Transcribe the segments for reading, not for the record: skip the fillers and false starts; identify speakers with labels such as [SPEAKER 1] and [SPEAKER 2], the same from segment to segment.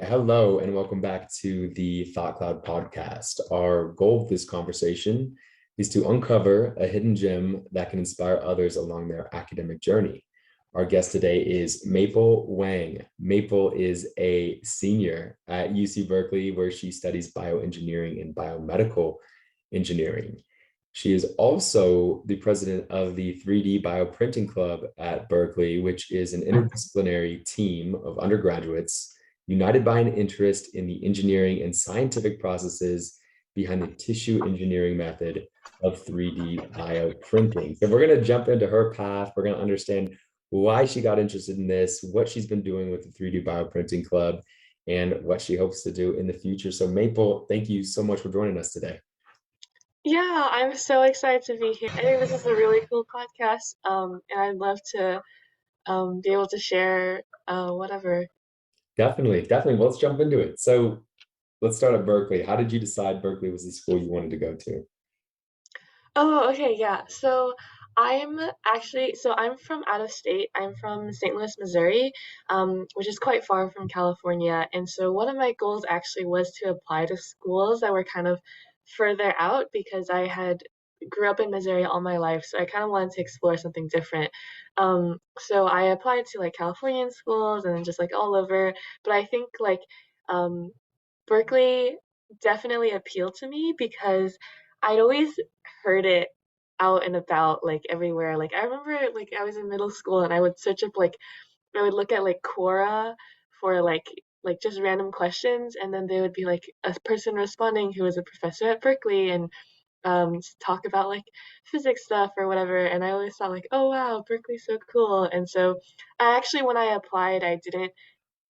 [SPEAKER 1] Hello, and welcome back to the Thought Cloud podcast. Our goal of this conversation is to uncover a hidden gem that can inspire others along their academic journey. Our guest today is Maple Wang. Maple is a senior at UC Berkeley, where she studies bioengineering and biomedical engineering. She is also the president of the 3D Bioprinting Club at Berkeley, which is an interdisciplinary team of undergraduates united by an interest in the engineering and scientific processes behind the tissue engineering method of 3D bioprinting. So we're going to jump into her path. We're going to understand why she got interested in this, what she's been doing with the 3D Bioprinting Club, and what she hopes to do in the future. So Maple, thank you so much for joining us today.
[SPEAKER 2] Yeah, I'm so excited to be here. I think this is a really cool podcast, and I'd love to be able to share whatever.
[SPEAKER 1] Definitely. Well, let's jump into it. So let's start at Berkeley. How did you decide Berkeley was the school you wanted to go to?
[SPEAKER 2] Oh, okay, yeah. I'm from out of state. I'm from St. Louis, Missouri, which is quite far from California. And so one of my goals actually was to apply to schools that were kind of further out because I had grew up in Missouri all my life, so I kind of wanted to explore something different. So I applied to like Californian schools and then just like all over. But I think like um, Berkeley definitely appealed to me because I'd always heard it out and about like everywhere. Like I remember like I was in middle school and I would search up like I would look at like Quora for like just random questions and then there would be like a person responding who was a professor at Berkeley and talk about like physics stuff or whatever and I always thought like oh wow Berkeley's so cool and so I actually when I applied I didn't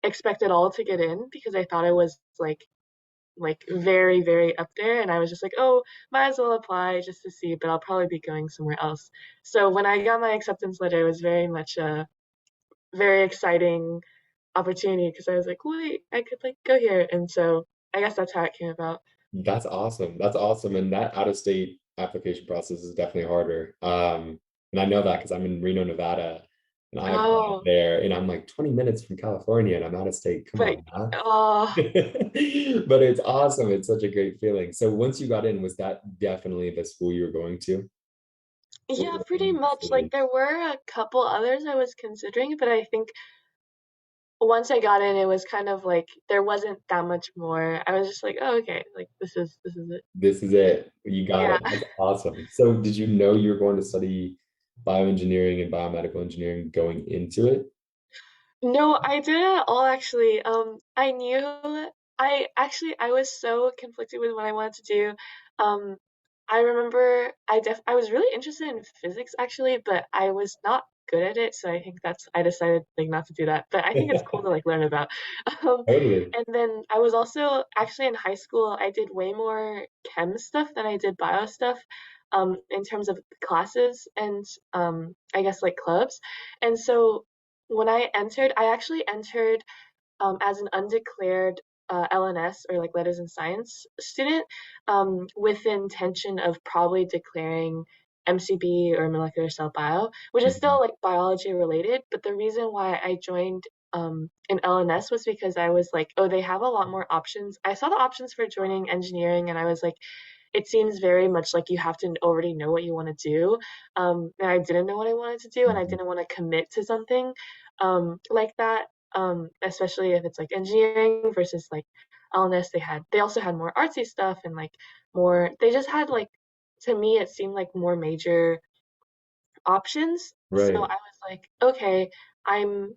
[SPEAKER 2] expect at all to get in because I thought it was like very, very up there. And I was just like, oh, might as well apply just to see, but I'll probably be going somewhere else. So when I got my acceptance letter, it was very much a very exciting opportunity because I was like, wait, I could like go here. And so I guess that's how it came about.
[SPEAKER 1] That's awesome. That's awesome. And that out of state application process is definitely harder. And I know that because I'm in Reno, Nevada, and I applied
[SPEAKER 2] Oh,
[SPEAKER 1] there, and I'm like 20 minutes from California, and I'm out of state. Come
[SPEAKER 2] but
[SPEAKER 1] on, huh?
[SPEAKER 2] oh,
[SPEAKER 1] But it's awesome. It's such a great feeling. So once you got in, was that definitely the school you were going to? What
[SPEAKER 2] yeah,
[SPEAKER 1] was the
[SPEAKER 2] pretty
[SPEAKER 1] main
[SPEAKER 2] much. Like
[SPEAKER 1] decision?
[SPEAKER 2] there were a couple others I was considering, but I think once I got in, it was kind of like there wasn't that much more. I was just like, oh, okay, like this is it.
[SPEAKER 1] This is it. You got
[SPEAKER 2] Yeah.
[SPEAKER 1] it. That's awesome. So did you know you were going to study bioengineering and biomedical engineering going into it?
[SPEAKER 2] No, I didn't at all actually. I knew I was so conflicted with what I wanted to do. Um, I remember I was really interested in physics actually, but I was not good at it, so I think I decided like not to do that. But I think it's cool to like learn about. Um,
[SPEAKER 1] Totally.
[SPEAKER 2] and then I was also actually in high school, I did way more chem stuff than I did bio stuff, in terms of classes and I guess like clubs. And so when I actually entered as an undeclared LNS or like letters in science student with the intention of probably declaring MCB or molecular cell bio, which is still
[SPEAKER 1] Mhm.
[SPEAKER 2] like biology related. But the reason why I joined an LNS was because I was like, oh, they have a lot more options. I saw the options for joining engineering and I was like, it seems very much like you have to already know what you want to do. And I didn't know what I wanted to do, and I
[SPEAKER 1] Mhm.
[SPEAKER 2] didn't want to commit to something like that. Especially if it's like engineering versus like LNS, they also had more artsy stuff and like more. They just had like to me it seemed like more major options. So I
[SPEAKER 1] Right.
[SPEAKER 2] was like, okay, I'm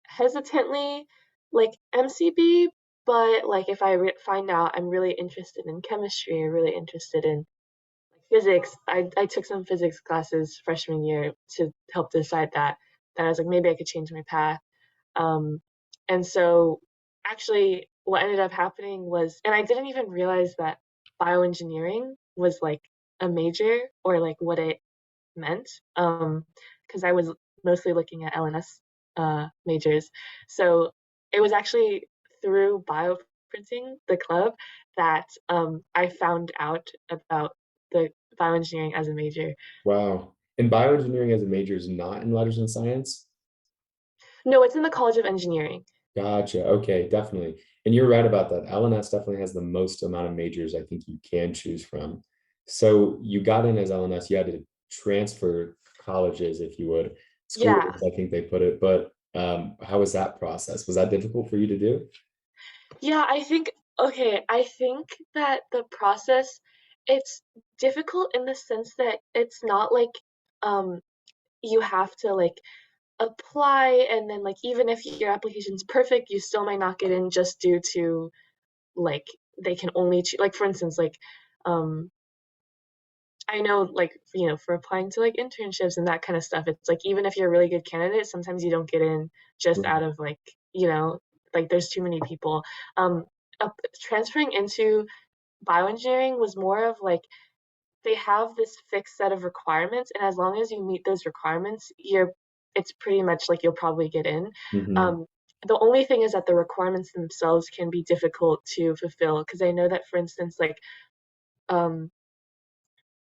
[SPEAKER 2] hesitantly like MCB, but like if find out I'm really interested in chemistry or really interested in like physics, I took some physics classes freshman year to help decide that. That I was like maybe I could change my path. Um, and so actually what ended up happening was, and I didn't even realize that bioengineering was like a major or like what it meant. Because I was mostly looking at LNS majors. So it was actually through bioprinting, the club, that I found out about the bioengineering as a major.
[SPEAKER 1] Wow. And bioengineering as a major is not in letters and science?
[SPEAKER 2] No, it's in the College of Engineering.
[SPEAKER 1] Gotcha. Okay, definitely. And you're right about that. LNS definitely has the most amount of majors I think you can choose from. So you got in as LNS, you had to transfer colleges, if you would,
[SPEAKER 2] Yeah.
[SPEAKER 1] schools, I think they put it. But how was that process? Was that difficult for you to do?
[SPEAKER 2] Yeah, I think that the process, it's difficult in the sense that it's not like um you have to like apply and then like even if your application's perfect, you still might not get in just due to like they can only like for instance um I know like for applying to like internships and that kind of stuff, it's like even if you're a really good candidate, sometimes you don't get in just out
[SPEAKER 1] Right.
[SPEAKER 2] of like there's too many people. Um, Transferring into bioengineering was more of like they have this fixed set of requirements, and as long as you meet those requirements, it's pretty much like you'll probably get in.
[SPEAKER 1] Hmm.
[SPEAKER 2] Um, the only thing is that the requirements themselves can be difficult to fulfill because I know that, for instance, like um,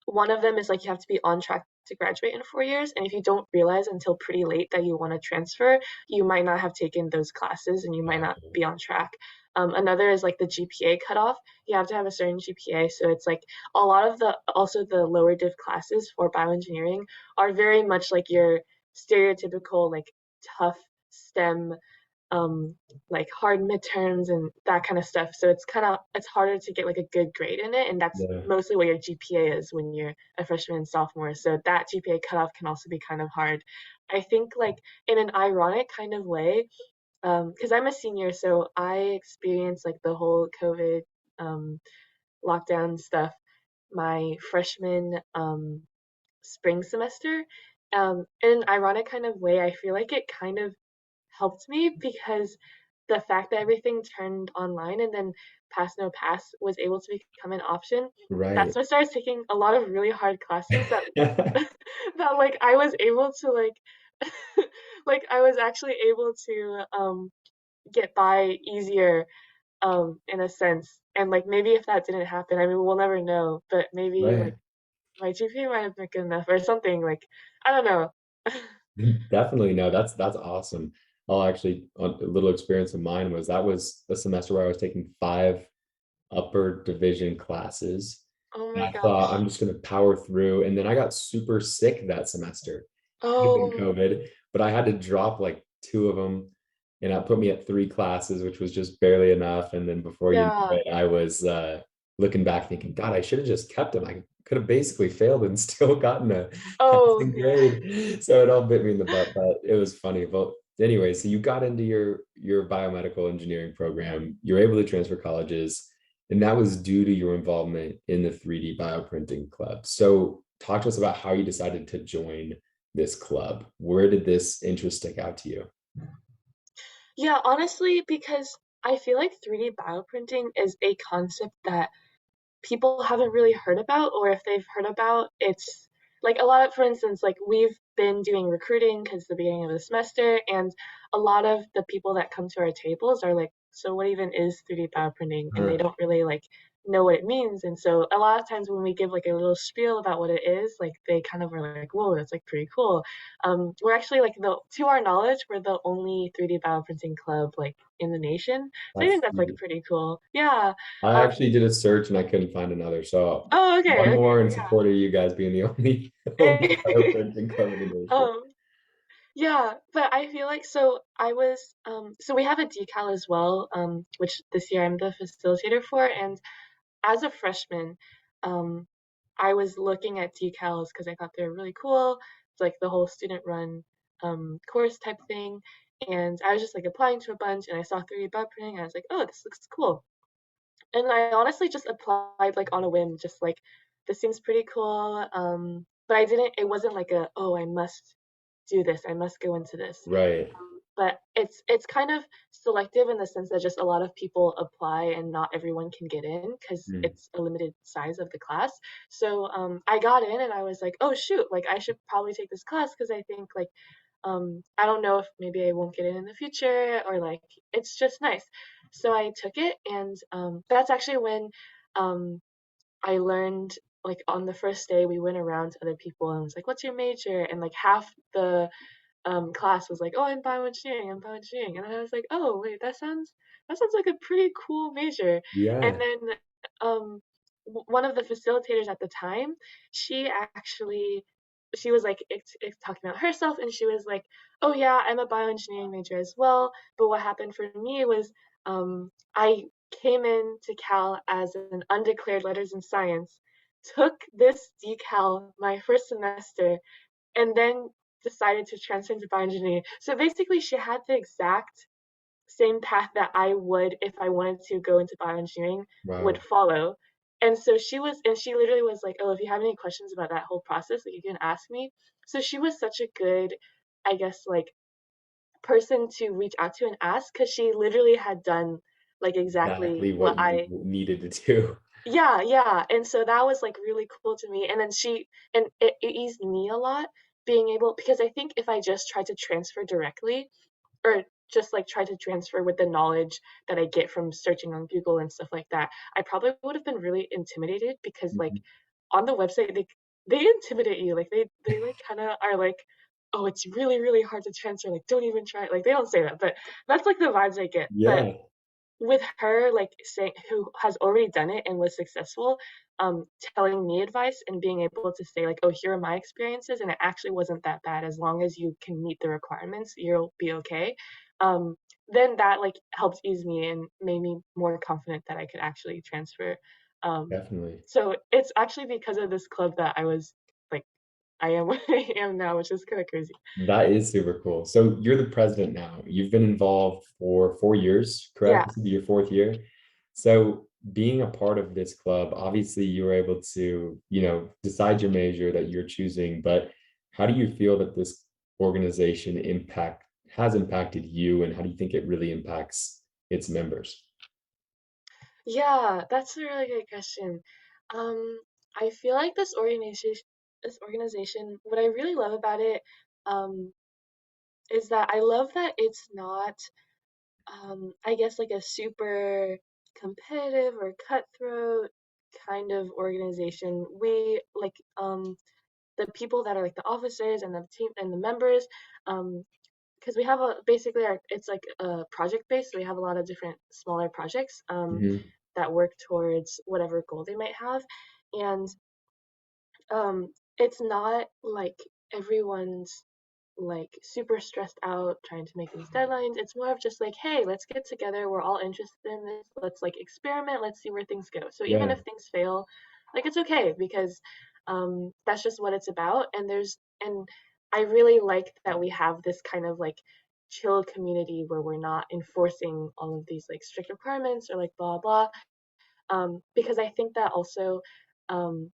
[SPEAKER 2] one of them is like you have to be on track to graduate in 4 years, and if you don't realize until pretty late that you want to transfer, you might not have taken those classes and you might not be on track. Another is like the GPA cutoff. You have to have a certain GPA, so it's like a lot of the lower div classes for bioengineering are very much like your stereotypical like tough STEM um like hard midterms and that kind of stuff. So it's harder to get like a good grade in it, and that's
[SPEAKER 1] Yeah.
[SPEAKER 2] mostly what your GPA is when you're a freshman and sophomore. So that GPA cutoff can also be kind of hard. I think like in an ironic kind of way, because I'm a senior, so I experienced like the whole COVID um lockdown stuff my freshman spring semester. In an ironic kind of way, I feel like it kind of helped me because the fact that everything turned online and then Pass No Pass was able to become an option,
[SPEAKER 1] Right.
[SPEAKER 2] that's when I started taking a lot of really hard classes that that like I was able to like I was actually able to get by easier in a sense. And like maybe if that didn't happen, I mean we'll never know, but maybe like
[SPEAKER 1] Right.
[SPEAKER 2] my GPA might have been good enough or something like I don't know.
[SPEAKER 1] Definitely. No, that's awesome. I'll actually, a little experience of mine was that was a semester where I was taking five upper division classes.
[SPEAKER 2] Oh
[SPEAKER 1] And
[SPEAKER 2] my
[SPEAKER 1] I thought
[SPEAKER 2] gosh.
[SPEAKER 1] I'm just going to power through. And then I got super sick that semester. Could have been
[SPEAKER 2] Oh
[SPEAKER 1] COVID, but I had to drop like two of them. And that put me at three classes, which was just barely enough. And then before you know
[SPEAKER 2] yeah.
[SPEAKER 1] it, I was looking back thinking, God, I should have just kept them. I could have basically failed and still gotten a
[SPEAKER 2] Oh
[SPEAKER 1] passing
[SPEAKER 2] yeah.
[SPEAKER 1] grade. So it all bit me in the butt, but it was funny. But anyway, so you got into your biomedical engineering program. You were able to transfer colleges, and that was due to your involvement in the 3D bioprinting club. So talk to us about how you decided to join this club. Where did this interest stick out to you?
[SPEAKER 2] Yeah, honestly, because I feel like 3D bioprinting is a concept that people haven't really heard about, or if they've heard about, it's like a lot of, for instance, like we've been doing recruiting because the beginning of the semester, and a lot of the people that come to our tables are like, so what even is 3D bioprinting? And they
[SPEAKER 1] Huh.
[SPEAKER 2] don't really like know what it means. And so a lot of times when we give like a little spiel about what it is, like they kind of are like, whoa, that's like pretty cool. We're actually like to our knowledge, we're the only 3D bioprinting club like in the nation. So I
[SPEAKER 1] That's
[SPEAKER 2] think that's like
[SPEAKER 1] sweet.
[SPEAKER 2] pretty cool. Yeah.
[SPEAKER 1] I
[SPEAKER 2] Um,
[SPEAKER 1] actually did a search and I couldn't find another. So
[SPEAKER 2] oh,
[SPEAKER 1] one
[SPEAKER 2] okay,
[SPEAKER 1] more
[SPEAKER 2] okay,
[SPEAKER 1] in support of you guys being the only only
[SPEAKER 2] yeah.
[SPEAKER 1] bioprinting club in the nation.
[SPEAKER 2] um, yeah, but I feel like so we have a decal as well, which this year I'm the facilitator for, and as a freshman, um, I was looking at decals because I thought they were really cool. It's like the whole student run course type thing, and I was just like applying to a bunch, and I saw 3D bud printing, and I was like, oh, this looks cool. And I honestly just applied like on a whim, just like this seems pretty cool. But I didn't. It wasn't like a oh I must do this. I must go into this.
[SPEAKER 1] Right.
[SPEAKER 2] But it's kind of selective in the sense that just a lot of people apply and not everyone can get in because
[SPEAKER 1] Hmm.
[SPEAKER 2] it's a limited size of the class. So I got in and I was like, oh shoot, like I should probably take this class because I think like I don't know if maybe I won't get in the future or like it's just nice. So I took it, and that's actually when um, I learned like on the first day we went around to other people and was like, "What's your major?" And like half the class was like, "Oh, I'm bioengineering, I'm bioengineering," and I was like, "Oh, wait, that sounds like a pretty cool major." And
[SPEAKER 1] Yeah.
[SPEAKER 2] then one of the facilitators at the time, she actually she was like it's talking about herself, and she was like, "Oh yeah, I'm a bioengineering major as well, but what happened for me was I came into Cal as an undeclared letters in science, took this decal my first semester, and then decided to transfer into bioengineering." So basically, she had the exact same path that I would if I wanted to go into bioengineering would
[SPEAKER 1] Wow.
[SPEAKER 2] follow. And so she literally was like, "Oh, if you have any questions about that whole process, like you can ask me." So she was such a good, I guess, like person to reach out to and ask because she literally had done like exactly
[SPEAKER 1] Exactly
[SPEAKER 2] what
[SPEAKER 1] what you
[SPEAKER 2] I
[SPEAKER 1] needed to do.
[SPEAKER 2] yeah, yeah, and so that was, like, really cool to me, and then it eased me a lot being able because I think if I just tried to transfer directly or just, like, try to transfer with the knowledge that I get from searching on Google and stuff like that, I probably would have been really intimidated because, like,
[SPEAKER 1] Mhm.
[SPEAKER 2] on the website, they intimidate you, like, they, like, kinda are like, "Oh, it's really, really hard to transfer, like, don't even try it." Like, they don't say that, but that's, like, the vibes I get, but
[SPEAKER 1] Yeah,
[SPEAKER 2] with her like saying who has already done it and was successful, telling me advice and being able to say like, "Oh, here are my experiences, and it actually wasn't that bad. As long as you can meet the requirements, you'll be okay." Um, then that like helped ease me and made me more confident that I could actually transfer. Um,
[SPEAKER 1] definitely.
[SPEAKER 2] so it's actually because of this club that I was like, I am what I am now, which is kind of crazy.
[SPEAKER 1] That is super cool. So you're the president now. You've been involved for 4 years,
[SPEAKER 2] Yeah.
[SPEAKER 1] correct? This will be your 4th year. So being a part of this club, obviously you were able to, decide your major that you're choosing, but how do you feel that this organization has impacted you, and how do you think it really impacts its members?
[SPEAKER 2] Yeah, that's a really good question. Um, I feel like this organization, what I really love about it, um, is that I love that it's not, I guess, like a super competitive or cutthroat kind of organization. We like the people that are like the officers and the team and the members, because we have a basically it's like a project based. So we have a lot of different smaller projects.
[SPEAKER 1] Mhm.
[SPEAKER 2] That work towards whatever goal they might have. And it's not like everyone's like super stressed out trying to make these deadlines. It's more of just like, hey, let's get together. We're all interested in this. Let's like experiment. Let's see where things go. So even
[SPEAKER 1] Yeah,
[SPEAKER 2] if things fail, like it's okay because that's just what it's about. And I really like that we have this kind of like chill community where we're not enforcing all of these like strict requirements or like blah blah because I think that also, um,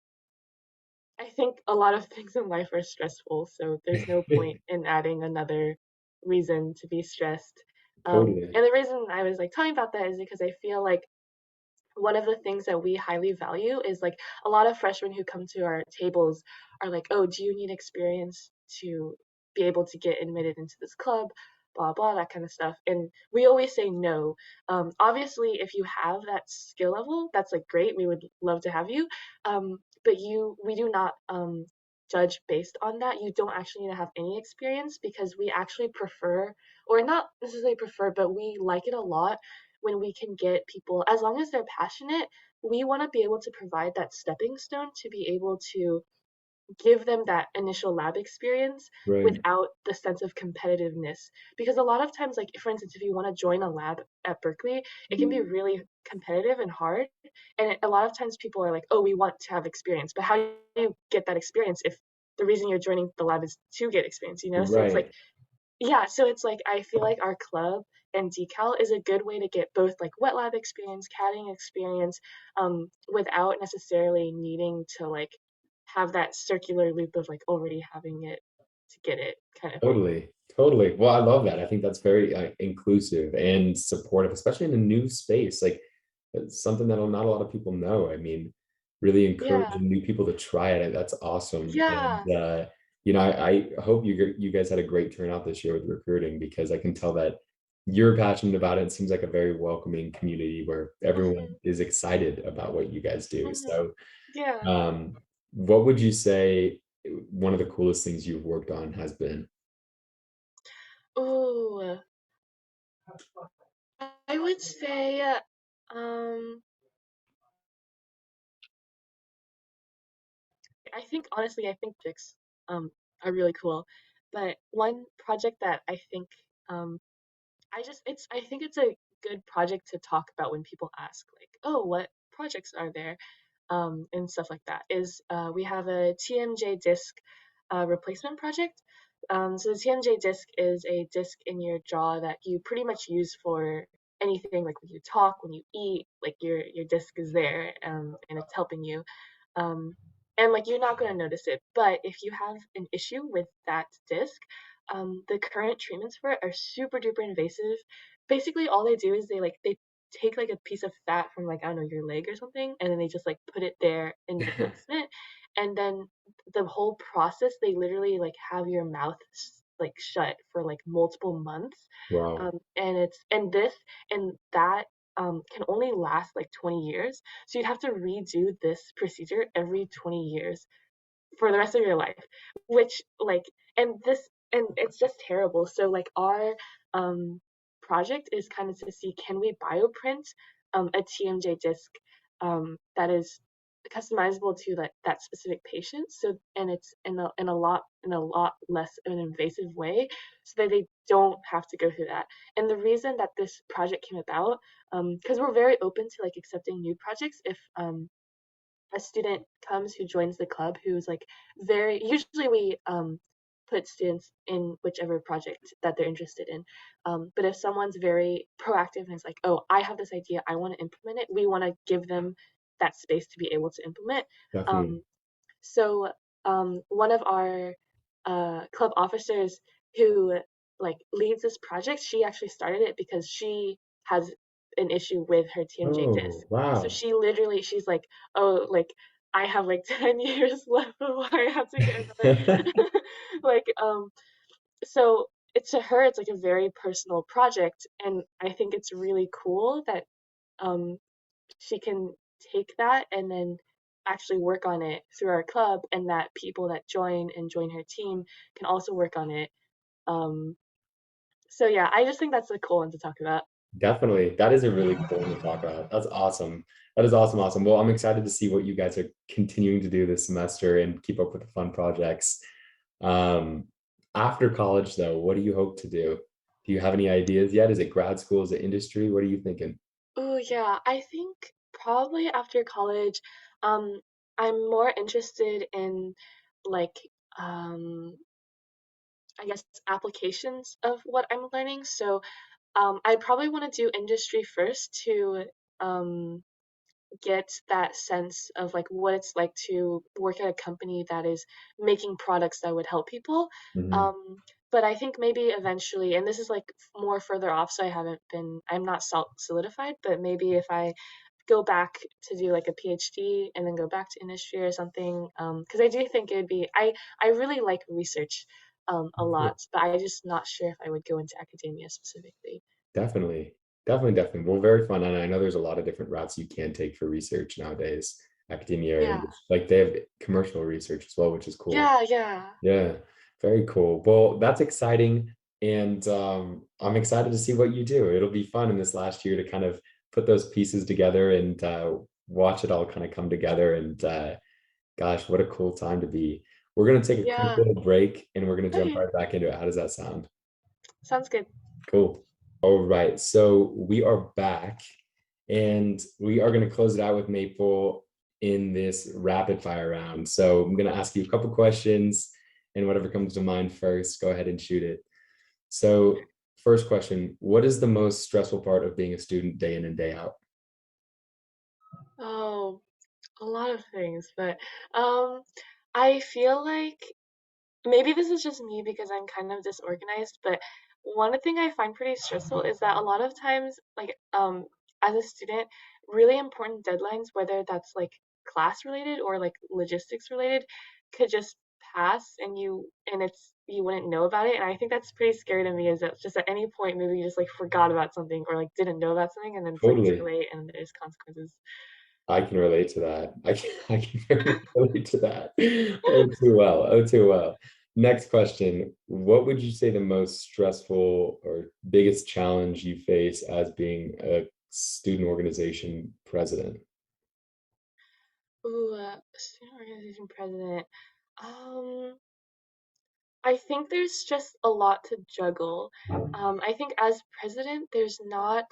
[SPEAKER 2] I think a lot of things in life are stressful, so there's no point in adding another reason to be stressed.
[SPEAKER 1] totally.
[SPEAKER 2] And the reason I was like talking about that is because I feel like one of the things that we highly value is like a lot of freshmen who come to our tables are like, "Oh, do you need experience to be able to get admitted into this club?" Blah blah, that kind of stuff. And we always say no. Obviously, if you have that skill level, that's like great. We would love to have you. But we do not judge based on that. You don't actually need to have any experience because we actually prefer, or not necessarily prefer, but we like it a lot when we can get people, as long as they're passionate, we want to be able to provide that stepping stone to be able to give them that initial lab experience
[SPEAKER 1] Right.
[SPEAKER 2] without the sense of competitiveness. Because a lot of times, like for instance, if you want to join a lab at Berkeley, it can be really competitive and hard. And a lot of times people are like, oh, we want to have experience. But how do you get that experience if the reason you're joining the lab is to get experience? So it's like
[SPEAKER 1] Right.
[SPEAKER 2] yeah, so it's like I feel like our club and decal is a good way to get both like wet lab experience, catting experience, without necessarily needing to like have that circular loop of like already having it to get it kind of thing.
[SPEAKER 1] Totally, totally. Well, I love that. I think that's very inclusive and supportive, especially in a new space. Like it's something that not a lot of people know. I mean, really
[SPEAKER 2] Yeah,
[SPEAKER 1] encouraging new people to try it. That's awesome.
[SPEAKER 2] yeah,
[SPEAKER 1] And I hope you guys had a great turnout this year with recruiting, because I can tell that you're passionate about it. It seems like a very welcoming community where everyone
[SPEAKER 2] hmm
[SPEAKER 1] is excited about what you guys do.
[SPEAKER 2] hmm
[SPEAKER 1] So,
[SPEAKER 2] yeah.
[SPEAKER 1] what would you say one of the coolest things you've worked on has been?
[SPEAKER 2] Ooh, I would say, um, I think honestly, I think projects are really cool. But one project that I think um I think it's a good project to talk about when people ask like, oh, what projects are there? And stuff like that is we have a TMJ disk replacement project. So the TMJ disk is a disk in your jaw that you pretty much use for anything like when you talk, when you eat, like your disk is there and it's helping you. Um, and like you're not going to notice it, but if you have an issue with that disk, the current treatments for it are super duper invasive. Basically, all they do is they take like a piece of fat from like I don't know your leg or something, and then they just like put it there in the placement, and then the whole process they literally like have your mouth like shut for like multiple months,
[SPEAKER 1] Wow.
[SPEAKER 2] and it's and this and that can only last like 20 years. So you'd have to redo this procedure every 20 years for the rest of your life, which like and this and it's just terrible. So like our um project is kind of to see can we bioprint a TMJ disc that is customizable to that specific patient, so and it's in a lot less of an invasive way so that they don't have to go through that. And the reason that this project came about, because we're very open to like accepting new projects if a student comes who joins the club who's like very usually we put students in whichever project that they're interested in, but if someone's very proactive and is like, oh, I have this idea, I want to implement it, we want to give them that space to be able to implement.
[SPEAKER 1] Definitely.
[SPEAKER 2] Um, so one of our club officers who like leads this project, she actually started it because she has an issue with her TMJ disc.
[SPEAKER 1] Oh,
[SPEAKER 2] So
[SPEAKER 1] wow.
[SPEAKER 2] she literally, she's like, oh, like I have like 10 years left before I have to get another. like, so it's to her, it's like a very personal project. And I think it's really cool that um, she can take that and then actually work on it through our club, and that people that join and join her team can also work on it. Um, so yeah, I just think that's a cool one to talk about.
[SPEAKER 1] Definitely. That is a really cool one to talk about. That's awesome. That is awesome. Awesome. Well, I'm excited to see what you guys are continuing to do this semester and keep up with the fun projects. Um, After college, though, what do you hope to do? Do you have any ideas yet? Is it grad school? Is it industry? What are you thinking?
[SPEAKER 2] Oh yeah, I think probably after college, um, I'm more interested in like um, I guess applications of what I'm learning. So I probably want to do industry first to um, get that sense of like what it's like to work at a company that is making products that would help people.
[SPEAKER 1] Mhm.
[SPEAKER 2] Um, but I think maybe eventually, and this is like more further off, so I'm not solidified, but maybe if I go back to do like a PhD and then go back to industry or something, because I do think it would be, I really like research a
[SPEAKER 1] Cool.
[SPEAKER 2] lot, but I just not sure if I would go into academia specifically.
[SPEAKER 1] Definitely. Definitely, definitely. Well, very fun. And I know there's a lot of different routes you can take for research nowadays, academia, and
[SPEAKER 2] Yeah,
[SPEAKER 1] like they have commercial research as well, which is cool.
[SPEAKER 2] yeah.
[SPEAKER 1] Yeah, very cool. Well, that's exciting. And I'm excited to see what you do. It'll be fun in this last year to kind of put those pieces together and watch it all kind of come together. And gosh, what a cool time to be. We're going to take a quick
[SPEAKER 2] Yeah.
[SPEAKER 1] little break and we're going to jump
[SPEAKER 2] Okay.
[SPEAKER 1] right back into it. How does that sound?
[SPEAKER 2] Sounds good.
[SPEAKER 1] Cool. All right. So we are back and we are going to close it out with Maple in this rapid fire round. So I'm going to ask you a couple questions and whatever comes to mind first, go ahead and shoot it. So, first question, what is the most stressful part of being a student day in and day out?
[SPEAKER 2] Oh, a lot of things, but um, I feel like maybe this is just me because I'm kind of disorganized, but one thing I find pretty stressful is that a lot of times, like as a student, really important deadlines, whether that's like class related or like logistics related, could just pass and you wouldn't know about it. And I think that's pretty scary to me is that just at any point maybe you just like forgot about something or like didn't know about something and then it's like too
[SPEAKER 1] Totally.
[SPEAKER 2] late and there's consequences.
[SPEAKER 1] I can relate to that. I can very much relate to that. Oh, too well. Oh, too well. Next question. What would you say the most stressful or biggest challenge you face as being a student organization president?
[SPEAKER 2] Ooh, student organization president. Um, I think there's just a lot to juggle. I think as president, there's not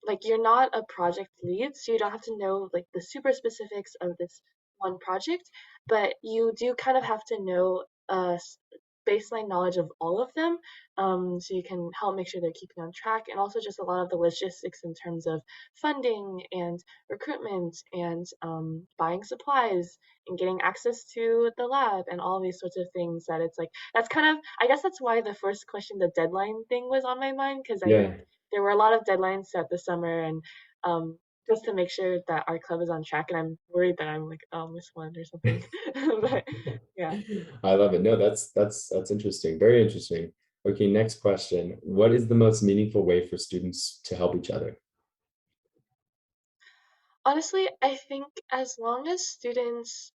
[SPEAKER 2] like you're not a project lead, so you don't have to know like the super specifics of this one project, but you do kind of have to know baseline knowledge of all of them, so you can help make sure they're keeping on track, and also just a lot of the logistics in terms of funding and recruitment and buying supplies and getting access to the lab and all these sorts of things. That it's like that's kind of, I guess that's why the first question, the deadline thing, was on my mind, because I think
[SPEAKER 1] Yeah,
[SPEAKER 2] there were a lot of deadlines set this summer, and just to make sure that our club is on track. And I'm worried that I'm like, oh, miss one or something. But yeah.
[SPEAKER 1] I love it. No, that's interesting. Very interesting. Okay, next question. What is the most meaningful way for students to help each other?
[SPEAKER 2] Honestly, I think as long as students,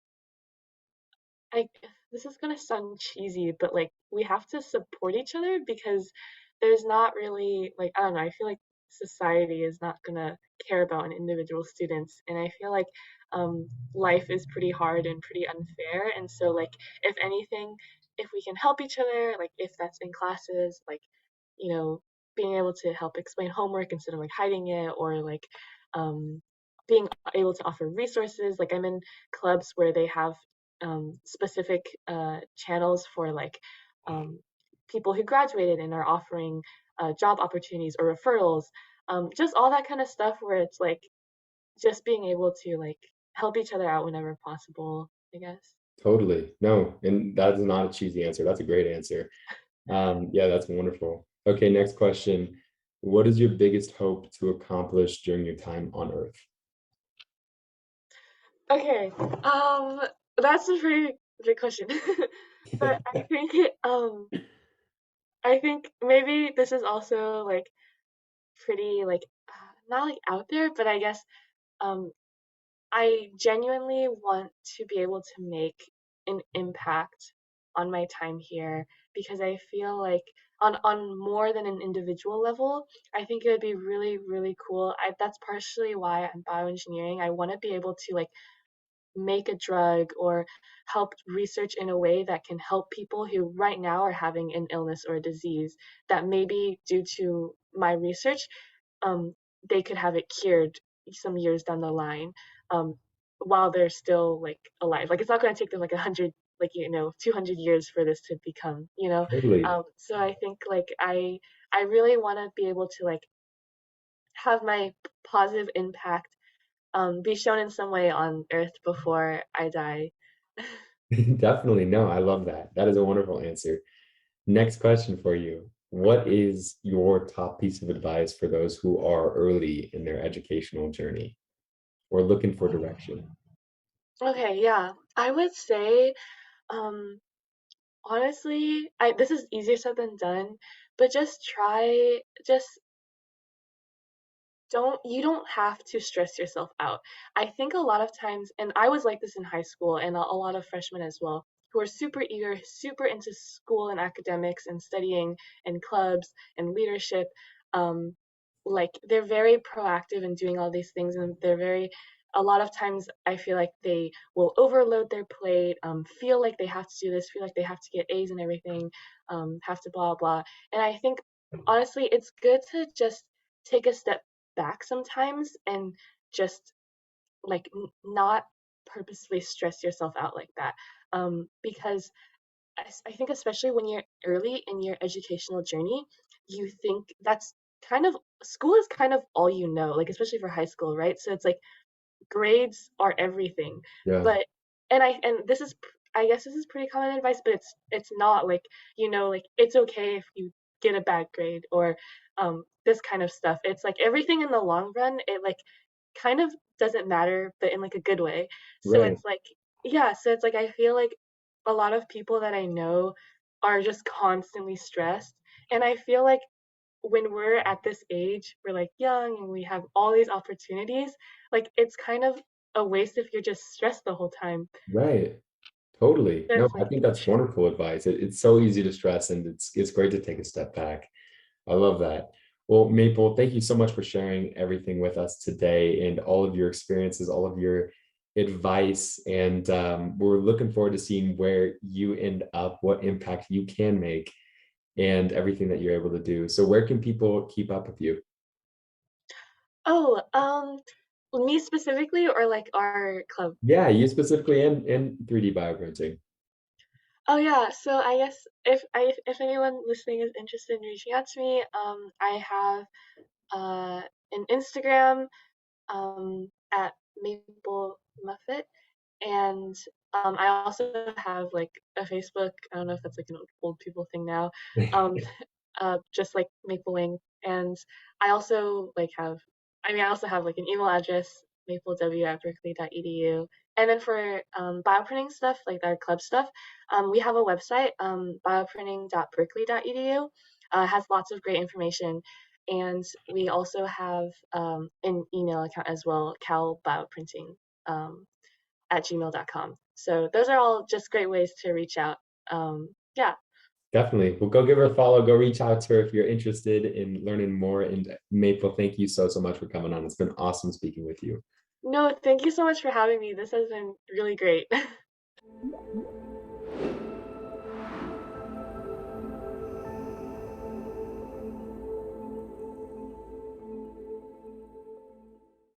[SPEAKER 2] I this is gonna sound cheesy, but like we have to support each other, because there's not really like, I don't know, I feel like society is not gonna care about an individual students, and I feel like life is pretty hard and pretty unfair, and so like if anything, if we can help each other, like if that's in classes, like you know, being able to help explain homework instead of like hiding it, or like um, being able to offer resources. Like I'm in clubs where they have specific channels for like um, people who graduated and are offering job opportunities or referrals, just all that kind of stuff, where it's like just being able to like help each other out whenever possible, I guess.
[SPEAKER 1] Totally. No, and that is not a cheesy answer. That's a great answer. Yeah, that's wonderful. Okay, next question. What is your biggest hope to accomplish during your time on Earth?
[SPEAKER 2] Okay, that's a pretty big question. But I think maybe this is also like pretty like not like out there, but I guess um I genuinely want to be able to make an impact on my time here, because I feel like on more than an individual level, I think it would be really really cool. That's partially why I'm bioengineering. I want to be able to like make a drug or help research in a way that can help people who right now are having an illness or a disease that maybe due to my research, um, they could have it cured some years down the line, um, while they're still like alive. Like it's not going to take them like 100, like 200 years for this to become,
[SPEAKER 1] Totally.
[SPEAKER 2] so I think like I really want to be able to like have my positive impact be shown in some way on Earth before I die.
[SPEAKER 1] Definitely. No, I love that. That is a wonderful answer. Next question for you. What is your top piece of advice for those who are early in their educational journey or looking for direction?
[SPEAKER 2] Okay, yeah. I would say, um, honestly, I this is easier said than done, but just don't have to stress yourself out. I think a lot of times, and I was like this in high school, and a lot of freshmen as well, who are super eager, super into school and academics and studying and clubs and leadership. Um, like they're very proactive in doing all these things, and they're very, a lot of times I feel like they will overload their plate, feel like they have to do this, feel like they have to get A's and everything, have to blah blah. And I think honestly, it's good to just take a step back sometimes and just like not purposefully stress yourself out like that, because I think especially when you're early in your educational journey, you think that's kind of, school is kind of all you know, like especially for high school, right? So it's like grades are everything.
[SPEAKER 1] Yeah,
[SPEAKER 2] But and this is, I guess this is pretty common advice, but it's not like, like it's okay if you get a bad grade, or this kind of stuff. It's like everything in the long run, it like kind of doesn't matter, but in like a good way. So
[SPEAKER 1] right,
[SPEAKER 2] it's like, yeah, so it's like I feel like a lot of people that I know are just constantly stressed, and I feel like when we're at this age, we're like young and we have all these opportunities, like it's kind of a waste if you're just stressed the whole time.
[SPEAKER 1] right. Totally. No, I
[SPEAKER 2] Definitely
[SPEAKER 1] think
[SPEAKER 2] keep in
[SPEAKER 1] that's
[SPEAKER 2] check.
[SPEAKER 1] wonderful advice. It's so easy to stress, and it's great to take a step back. I love that. Well, Maple, thank you so much for sharing everything with us today and all of your experiences, all of your advice. And we're looking forward to seeing where you end up, what impact you can make, and everything that you're able to do. So, where can people keep up with you?
[SPEAKER 2] Oh, me specifically or like our club?
[SPEAKER 1] Yeah, you specifically in 3D bioprinting.
[SPEAKER 2] Oh yeah, so I guess if anyone listening is interested in reaching out to me, I have uh an Instagram at Maple Muffet, and I also have like a Facebook. I don't know if that's like an old people thing now. Um, just like Maple Wing, and I also like have. I mean, I also have like an email address, maplew@berkeley.edu. And then for bioprinting stuff, like our club stuff, we have a website, bioprinting.berkeley.edu. It has lots of great information, and we also have an email account as well, calbioprinting um, at gmail.com. So those are all just great ways to reach out. Yeah.
[SPEAKER 1] Definitely. Well, go give her a follow. Go reach out to her if you're interested in learning more. And Maple, thank you so much for coming on. It's been awesome speaking with you.
[SPEAKER 2] No, thank you so much for having me. This has been really great.